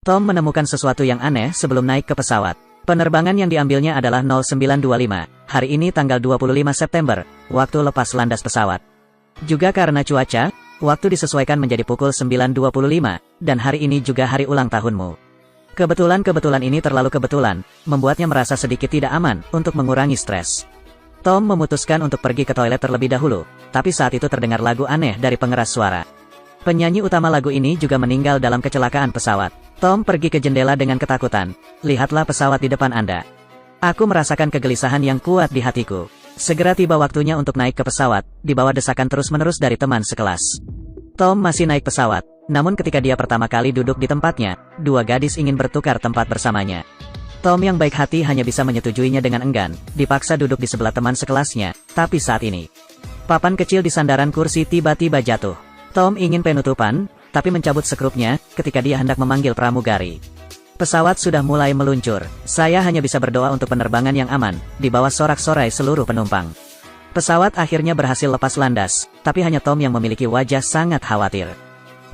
Tom menemukan sesuatu yang aneh sebelum naik ke pesawat. Penerbangan yang diambilnya adalah 0925, hari ini tanggal 25 September, waktu lepas landas pesawat. Juga karena cuaca, waktu disesuaikan menjadi pukul 9.25, dan hari ini juga hari ulang tahunmu. Kebetulan ini terlalu kebetulan, membuatnya merasa sedikit tidak aman untuk mengurangi stres. Tom memutuskan untuk pergi ke toilet terlebih dahulu, tapi saat itu terdengar lagu aneh dari pengeras suara. Penyanyi utama lagu ini juga meninggal dalam kecelakaan pesawat. Tom pergi ke jendela dengan ketakutan. Lihatlah pesawat di depan Anda. Aku merasakan kegelisahan yang kuat di hatiku. Segera tiba waktunya untuk naik ke pesawat, di bawah desakan terus-menerus dari teman sekelas. Tom masih naik pesawat, namun ketika dia pertama kali duduk di tempatnya, dua gadis ingin bertukar tempat bersamanya. Tom yang baik hati hanya bisa menyetujuinya dengan enggan, dipaksa duduk di sebelah teman sekelasnya, tapi saat ini, papan kecil di sandaran kursi tiba-tiba jatuh. Tom ingin penutupan, tapi mencabut sekrupnya, ketika dia hendak memanggil pramugari. Pesawat sudah mulai meluncur. Saya hanya bisa berdoa untuk penerbangan yang aman, di bawah sorak-sorai seluruh penumpang. Pesawat akhirnya berhasil lepas landas, tapi hanya Tom yang memiliki wajah sangat khawatir.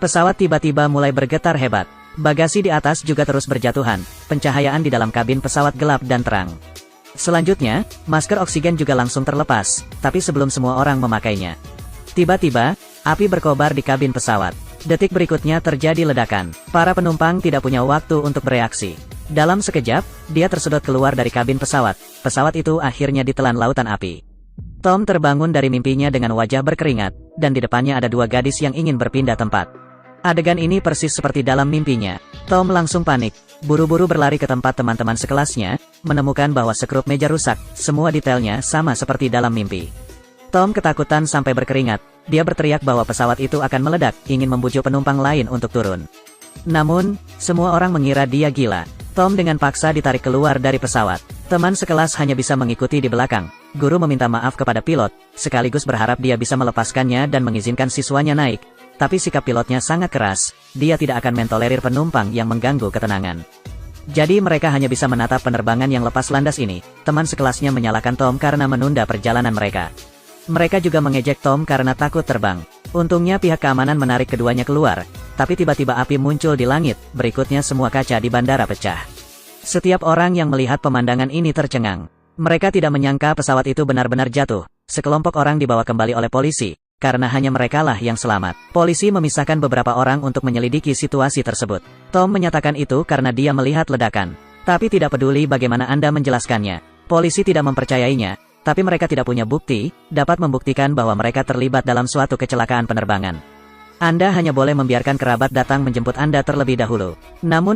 Pesawat tiba-tiba mulai bergetar hebat. Bagasi di atas juga terus berjatuhan, pencahayaan di dalam kabin pesawat gelap dan terang. Selanjutnya, masker oksigen juga langsung terlepas, tapi sebelum semua orang memakainya. Tiba-tiba, api berkobar di kabin pesawat. Detik berikutnya terjadi ledakan. Para penumpang tidak punya waktu untuk bereaksi. Dalam sekejap, dia tersedot keluar dari kabin pesawat. Pesawat itu akhirnya ditelan lautan api. Tom terbangun dari mimpinya dengan wajah berkeringat, dan di depannya ada dua gadis yang ingin berpindah tempat. Adegan ini persis seperti dalam mimpinya. Tom langsung panik, buru-buru berlari ke tempat teman-teman sekelasnya, menemukan bahwa sekrup meja rusak, semua detailnya sama seperti dalam mimpi. Tom ketakutan sampai berkeringat. Dia berteriak bahwa pesawat itu akan meledak, ingin membujuk penumpang lain untuk turun. Namun, semua orang mengira dia gila. Tom dengan paksa ditarik keluar dari pesawat. Teman sekelas hanya bisa mengikuti di belakang. Guru meminta maaf kepada pilot, sekaligus berharap dia bisa melepaskannya dan mengizinkan siswanya naik. Tapi sikap pilotnya sangat keras, dia tidak akan mentolerir penumpang yang mengganggu ketenangan. Jadi mereka hanya bisa menatap penerbangan yang lepas landas ini. Teman sekelasnya menyalahkan Tom karena menunda perjalanan mereka. Mereka juga mengejek Tom karena takut terbang. Untungnya pihak keamanan menarik keduanya keluar, tapi tiba-tiba api muncul di langit, berikutnya semua kaca di bandara pecah. Setiap orang yang melihat pemandangan ini tercengang. Mereka tidak menyangka pesawat itu benar-benar jatuh. Sekelompok orang dibawa kembali oleh polisi, karena hanya merekalah yang selamat. Polisi memisahkan beberapa orang untuk menyelidiki situasi tersebut. Tom menyatakan itu karena dia melihat ledakan. Tapi tidak peduli bagaimana Anda menjelaskannya. Polisi tidak mempercayainya. Tapi mereka tidak punya bukti, dapat membuktikan bahwa mereka terlibat dalam suatu kecelakaan penerbangan. Anda hanya boleh membiarkan kerabat datang menjemput Anda terlebih dahulu. Namun,